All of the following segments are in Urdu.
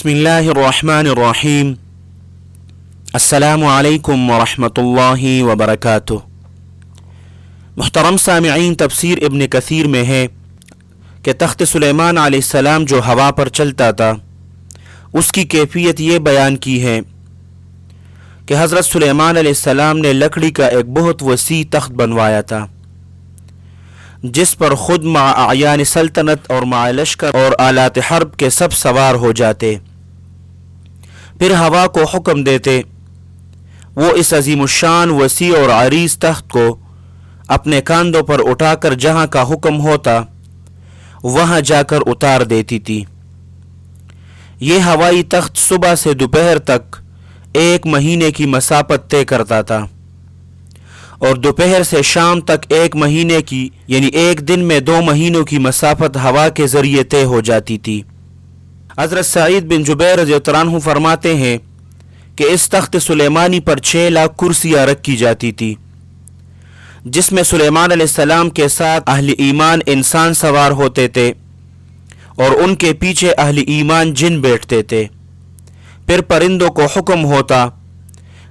بسم اللہ الرحمن الرحیم السلام علیکم ورحمۃ اللہ وبرکاتہ۔ محترم سامعین، تفسیر ابن کثیر میں ہے کہ تخت سلیمان علیہ السلام جو ہوا پر چلتا تھا اس کی کیفیت یہ بیان کی ہے کہ حضرت سلیمان علیہ السلام نے لکڑی کا ایک بہت وسیع تخت بنوایا تھا جس پر خود مع اعیان سلطنت اور مع لشکر اور آلات حرب کے سب سوار ہو جاتے، پھر ہوا کو حکم دیتے، وہ اس عظیم الشان وسیع اور عریض تخت کو اپنے کاندھوں پر اٹھا کر جہاں کا حکم ہوتا وہاں جا کر اتار دیتی تھی۔ یہ ہوائی تخت صبح سے دوپہر تک 1 مہینے کی مسافت طے کرتا تھا اور دوپہر سے شام تک 1 مہینے کی یعنی ایک دن میں 2 مہینوں کی مسافت ہوا کے ذریعے طے ہو جاتی تھی۔ حضرت سعید بن جبیر رضی اللہ عنہ فرماتے ہیں کہ اس تخت سلیمانی پر 6 لاکھ کرسیاں رکھی جاتی تھی جس میں سلیمان علیہ السلام کے ساتھ اہل ایمان انسان سوار ہوتے تھے اور ان کے پیچھے اہل ایمان جن بیٹھتے تھے۔ پھر پرندوں کو حکم ہوتا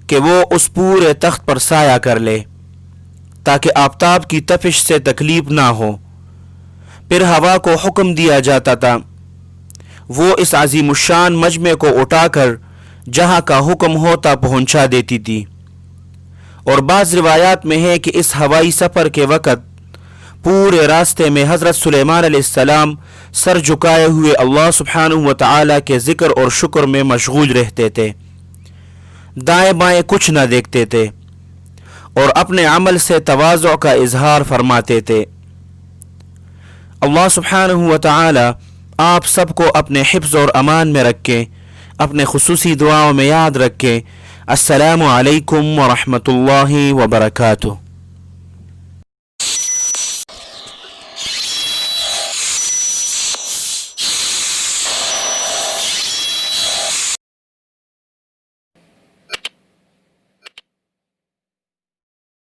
کہ وہ اس پورے تخت پر سایہ کر لے تاکہ آفتاب کی تپش سے تکلیف نہ ہو۔ پھر ہوا کو حکم دیا جاتا تھا، وہ اس عظیم الشان مجمع کو اٹھا کر جہاں کا حکم ہوتا پہنچا دیتی تھی۔ اور بعض روایات میں ہے کہ اس ہوائی سفر کے وقت پورے راستے میں حضرت سلیمان علیہ السلام سر جھکائے ہوئے اللہ سبحانہ و تعالی کے ذکر اور شکر میں مشغول رہتے تھے، دائیں بائیں کچھ نہ دیکھتے تھے اور اپنے عمل سے تواضع کا اظہار فرماتے تھے۔ اللہ سبحانہ و تعالی آپ سب کو اپنے حفظ اور امان میں رکھیں، اپنے خصوصی دعاؤں میں یاد رکھیں۔ السلام علیکم ورحمۃ اللہ وبرکاتہ۔